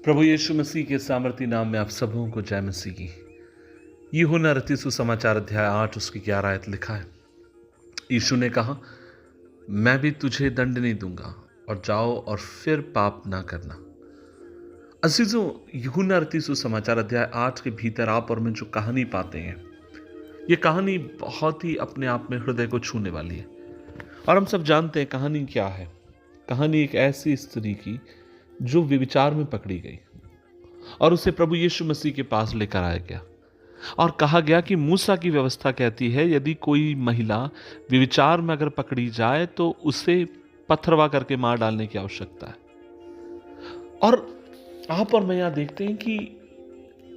प्रभु यीशु मसीह के सामर्थी नाम में आप सबों को जय मसीह की। यूहन्ना रचित सुसमाचार अध्याय 8 उसकी 11 आयत लिखा है। यीशु ने कहा, मैं भी तुझे दंड नहीं दूंगा और जाओ और फिर पाप ना करना। अजीजों, यूहन्ना रचित सुसमाचार अध्याय 8 के भीतर आप और मैं जो कहानी पाते हैं, ये कहानी बहुत ही अपने आप में हृदय को छूने वाली है। और हम सब जानते हैं कहानी क्या है। कहानी एक ऐसी स्त्री की जो व्यभिचार में पकड़ी गई और उसे प्रभु यीशु मसीह के पास लेकर आया गया और कहा गया कि मूसा की व्यवस्था कहती है यदि कोई महिला व्यभिचार में अगर पकड़ी जाए तो उसे पत्थरवा करके मार डालने की आवश्यकता है। और आप और मैं यहां देखते हैं कि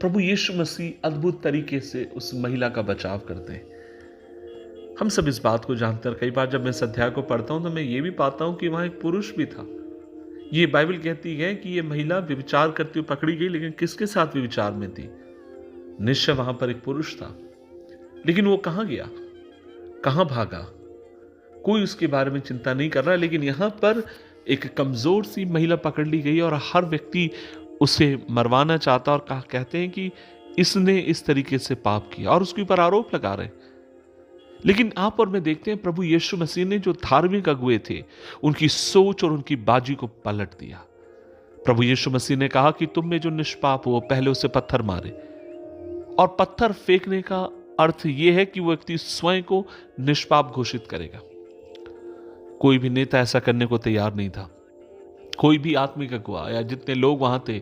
प्रभु यीशु मसीह अद्भुत तरीके से उस महिला का बचाव करते हैं। हम सब इस बात को जानते हैं। कई बार जब मैं इस अध्याय को पढ़ता हूं तो मैं ये भी पाता हूं कि वहां एक पुरुष भी था। ये बाइबल कहती है कि ये महिला व्यभिचार करती हुई पकड़ी गई, लेकिन किसके साथ व्यभिचार में थी? निश्चय वहां पर एक पुरुष था, लेकिन वो कहां गया, कहां भागा, कोई उसके बारे में चिंता नहीं कर रहा। लेकिन यहां पर एक कमजोर सी महिला पकड़ ली गई और हर व्यक्ति उसे मरवाना चाहता और कहते हैं कि इसने इस तरीके से पाप किया और उसके ऊपर आरोप लगा रहे। लेकिन आप और मैं देखते हैं प्रभु यीशु मसीह ने जो धार्मिक अगुए थे उनकी सोच और उनकी बाजी को पलट दिया। प्रभु यीशु मसीह ने कहा कि तुम में जो निष्पाप हो पहले उसे पत्थर मारे। और पत्थर फेंकने का अर्थ यह है कि वो व्यक्ति स्वयं को निष्पाप घोषित करेगा। कोई भी नेता ऐसा करने को तैयार नहीं था। कोई भी आत्मिक अगुआ या जितने लोग वहां थे,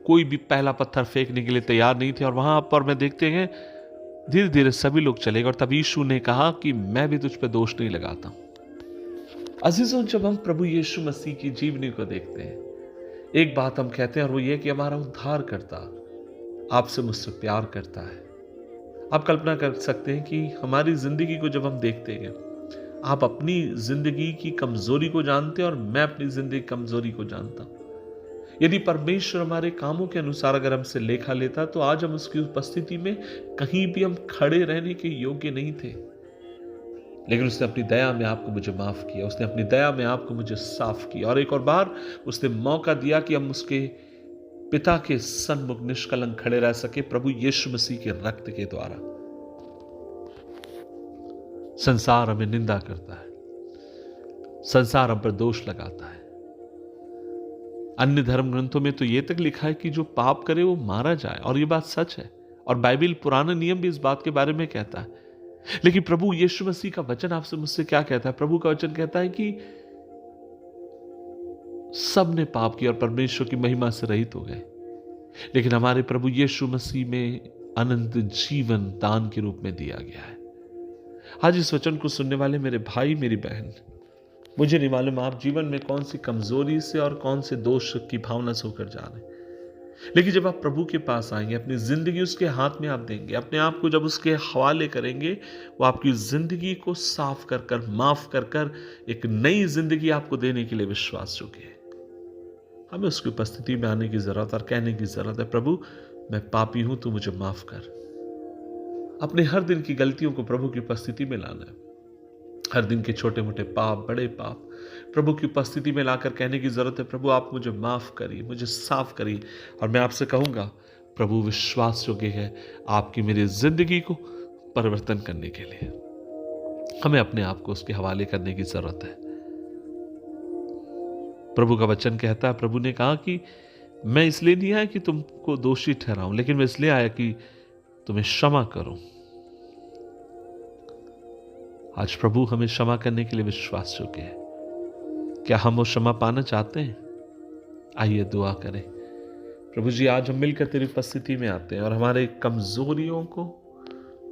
कोई भी पहला पत्थर फेंकने के लिए तैयार नहीं थे। और वहां पर मैं देखते हैं धीरे धीरे सभी लोग चले गए और तब यीशु ने कहा कि मैं भी तुझ पे दोष नहीं लगाता। अजीजों, जब हम प्रभु यीशु मसीह की जीवनी को देखते हैं, एक बात हम कहते हैं और वो ये कि हमारा उद्धार करता आपसे मुझसे प्यार करता है। आप कल्पना कर सकते हैं कि हमारी जिंदगी को जब हम देखते हैं, आप अपनी जिंदगी की कमजोरी को जानते हैं और मैं अपनी जिंदगी की कमजोरी को जानता हूं। यदि परमेश्वर हमारे कामों के अनुसार अगर हमसे लेखा लेता तो आज हम उसकी उपस्थिति में कहीं भी हम खड़े रहने के योग्य नहीं थे। लेकिन उसने अपनी दया में आपको मुझे माफ किया, उसने अपनी दया में आपको मुझे साफ किया और एक और बार उसने मौका दिया कि हम उसके पिता के सन्मुख निष्कलंक खड़े रह सके प्रभु यीशु मसीह के रक्त के द्वारा। संसार हमें निंदा करता है, संसार हम पर दोष लगाता है। अन्य धर्म ग्रंथों में तो यह तक लिखा है कि जो पाप करे वो मारा जाए, और ये बात सच है। और बाइबल पुराना नियम भी इस बात के बारे में कहता है। लेकिन प्रभु यीशु मसीह का वचन आपसे मुझसे क्या कहता है? प्रभु का वचन कहता है कि सब ने पाप किया और परमेश्वर की महिमा से रहित हो गए, लेकिन हमारे प्रभु यीशु मसीह में अनंत जीवन दान के रूप में दिया गया है। आज इस वचन को सुनने वाले मेरे भाई मेरी बहन, मुझे नहीं मालूम आप जीवन में कौन सी कमजोरी से और कौन से दोष की भावना से होकर जा रहे हैं, लेकिन जब आप प्रभु के पास आएंगे, अपनी जिंदगी उसके हाथ में आप देंगे, अपने आप को जब उसके हवाले करेंगे, वो आपकी जिंदगी को साफ कर कर माफ कर कर एक नई जिंदगी आपको देने के लिए विश्वास योग्य है। हमें उसकी उपस्थिति में आने की जरूरत और कहने की जरूरत है, प्रभु मैं पापी हूं, तू मुझे माफ कर। अपने हर दिन की गलतियों को प्रभु की उपस्थिति में लाना है। हर दिन के छोटे मोटे पाप, बड़े पाप प्रभु की उपस्थिति में लाकर कहने की जरूरत है, प्रभु आप मुझे माफ करिए, मुझे साफ करिए। और मैं आपसे कहूंगा, प्रभु विश्वास योग्य है आपकी मेरी जिंदगी को परिवर्तन करने के लिए। हमें अपने आप को उसके हवाले करने की जरूरत है। प्रभु का वचन कहता है, प्रभु ने कहा कि मैं इसलिए नहीं आया कि तुमको दोषी ठहराऊं, लेकिन मैं इसलिए आया कि तुम्हें क्षमा करूं। आज प्रभु हमें क्षमा करने के लिए विश्वास योग्य है। क्या हम वो क्षमा पाना चाहते हैं? आइए दुआ करें। प्रभु जी, आज हम मिलकर तेरी उपस्थिति में आते हैं और हमारे कमजोरियों को,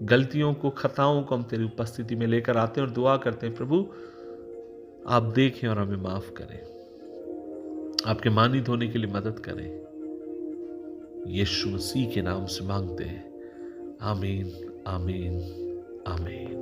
गलतियों को, खताओं को हम तेरी उपस्थिति में लेकर आते हैं और दुआ करते हैं, प्रभु आप देखें और हमें माफ करें, आपके मानित होने के लिए मदद करें। यीशु मसीह के नाम से मांगते हैं, आमीन, आमीन, आमीन।